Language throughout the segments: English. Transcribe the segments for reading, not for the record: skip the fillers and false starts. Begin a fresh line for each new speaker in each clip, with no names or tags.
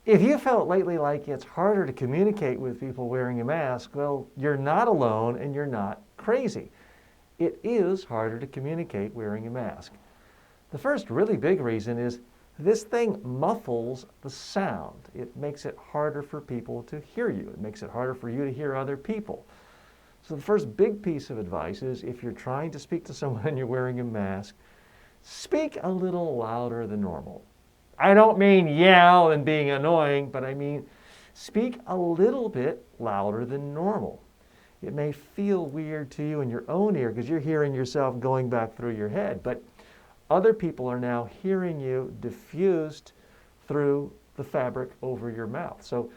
If you felt lately like it's harder to communicate with people wearing a mask, well, you're not alone and you're not crazy. It is harder to communicate wearing a mask. The first really big reason is this thing muffles the sound. It makes it harder for people to hear you. It makes it harder for you to hear other people. So the first big piece of advice is if you're trying to speak to someone and you're wearing a mask, speak a little louder than normal. I don't mean yell and being annoying, but I mean speak a little bit louder than normal. It may feel weird to you in your own ear because you're hearing yourself going back through your head, but other people are now hearing you diffused through the fabric over your mouth. So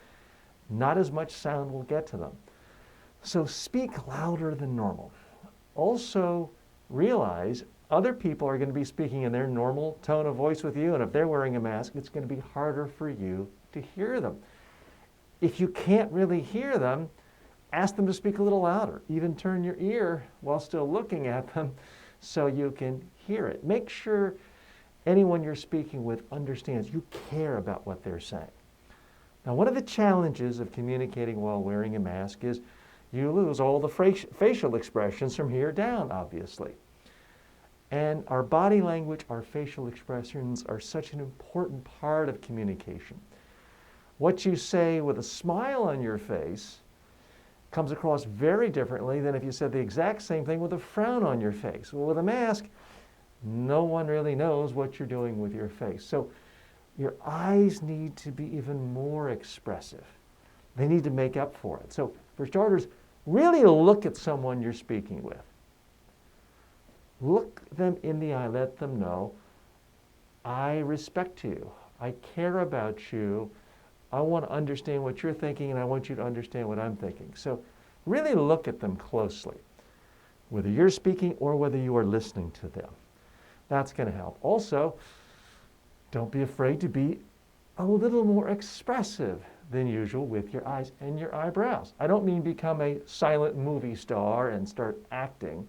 not as much sound will get to them. So speak louder than normal. Also realize other people are going to be speaking in their normal tone of voice with you, and if they're wearing a mask, it's going to be harder for you to hear them. If you can't really hear them, ask them to speak a little louder. Even turn your ear while still looking at them so you can hear it. Make sure anyone you're speaking with understands you care about what they're saying. Now, one of the challenges of communicating while wearing a mask is you lose all the facial expressions from here down, obviously. And our body language, our facial expressions are such an important part of communication. What you say with a smile on your face comes across very differently than if you said the exact same thing with a frown on your face. Well, with a mask, no one really knows what you're doing with your face. So your eyes need to be even more expressive. They need to make up for it. So for starters, really look at someone you're speaking with. Look them in the eye. Let them know, I respect you. I care about you. I want to understand what you're thinking, and I want you to understand what I'm thinking. So really look at them closely, whether you're speaking or whether you are listening to them. That's going to help. Also, don't be afraid to be a little more expressive than usual with your eyes and your eyebrows. I don't mean become a silent movie star and start acting,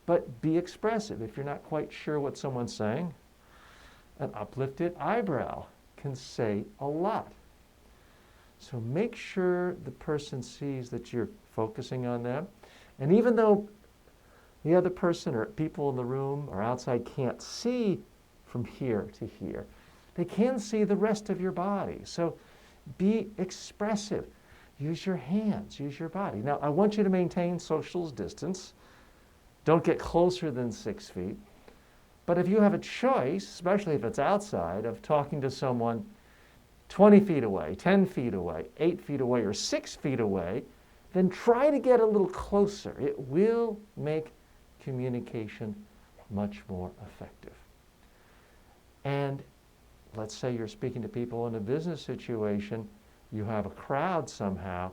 but be expressive. If you're not quite sure what someone's saying, an uplifted eyebrow can say a lot. So make sure the person sees that you're focusing on them. And even though the other person or people in the room or outside can't see from here to here, they can see the rest of your body. So be expressive. Use your hands, use your body. Now, I want you to maintain social distance. Don't get closer than 6 feet. But if you have a choice, especially if it's outside, of talking to someone 20 feet away, 10 feet away, 8 feet away, or 6 feet away, then try to get a little closer. It will make communication much more effective. And let's say you're speaking to people in a business situation, you have a crowd somehow,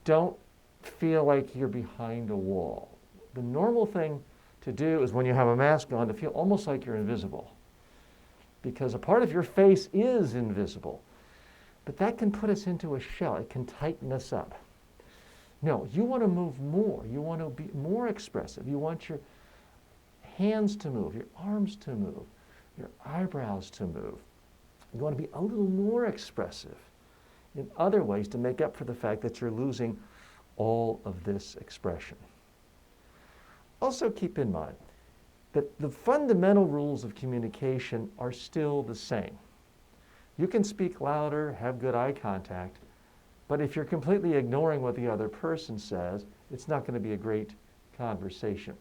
don't feel like you're behind a wall. The normal thing to do is when you have a mask on to feel almost like you're invisible, because a part of your face is invisible. But that can put us into a shell. It can tighten us up. No, you want to move more. You want to be more expressive. You want your hands to move, your arms to move, your eyebrows to move. You want to be a little more expressive in other ways to make up for the fact that you're losing all of this expression. Also keep in mind that the fundamental rules of communication are still the same. You can speak louder, have good eye contact, but if you're completely ignoring what the other person says, it's not going to be a great conversation.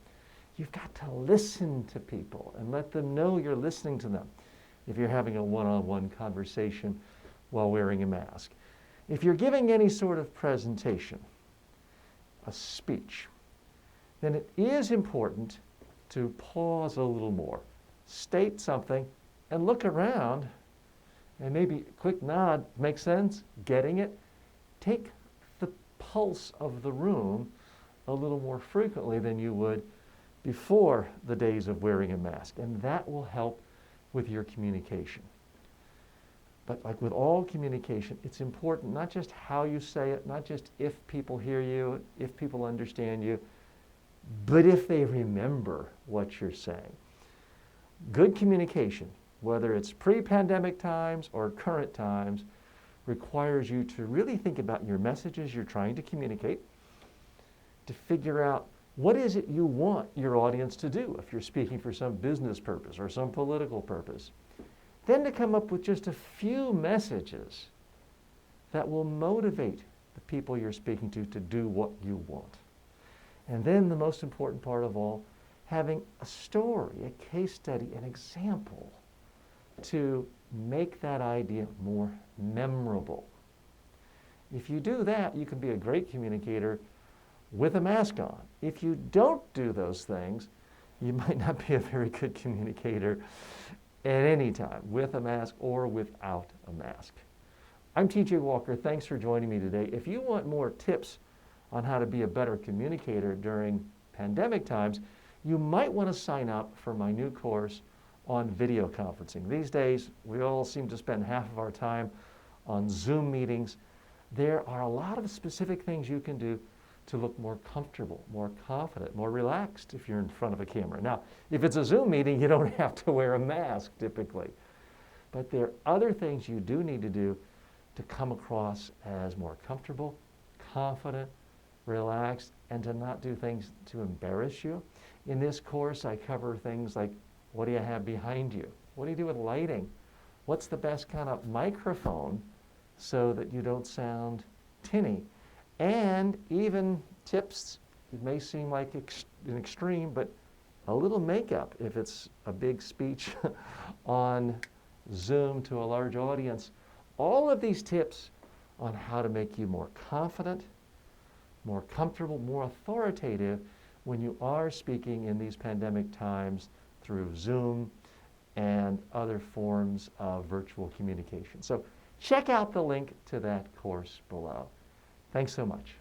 You've got to listen to people and let them know you're listening to them if you're having a one-on-one conversation while wearing a mask. If you're giving any sort of presentation, a speech, then it is important to pause a little more, state something, and look around, and maybe a quick nod, make sense, getting it? Take the pulse of the room a little more frequently than you would before the days of wearing a mask, and that will help with your communication. But like with all communication, it's important not just how you say it, not just if people hear you, if people understand you, but if they remember what you're saying. Good communication, whether it's pre-pandemic times or current times, requires you to really think about your messages you're trying to communicate, to figure out what is it you want your audience to do if you're speaking for some business purpose or some political purpose. Then to come up with just a few messages that will motivate the people you're speaking to do what you want. And then the most important part of all, having a story, a case study, an example to make that idea more memorable. If you do that, you can be a great communicator with a mask on. If you don't do those things, you might not be a very good communicator at any time, with a mask or without a mask. I'm TJ Walker. Thanks for joining me today. If you want more tips on how to be a better communicator during pandemic times, you might want to sign up for my new course on video conferencing. These days, we all seem to spend half of our time on Zoom meetings. There are a lot of specific things you can do to look more comfortable, more confident, more relaxed if you're in front of a camera. Now, if it's a Zoom meeting, you don't have to wear a mask typically. But there are other things you do need to do to come across as more comfortable, confident, relaxed, and to not do things to embarrass you. In this course, I cover things like, what do you have behind you? What do you do with lighting? What's the best kind of microphone so that you don't sound tinny? And even tips, it may seem like an extreme, but a little makeup if it's a big speech on Zoom to a large audience. All of these tips on how to make you more confident, more comfortable, more authoritative when you are speaking in these pandemic times through Zoom and other forms of virtual communication. So check out the link to that course below. Thanks so much.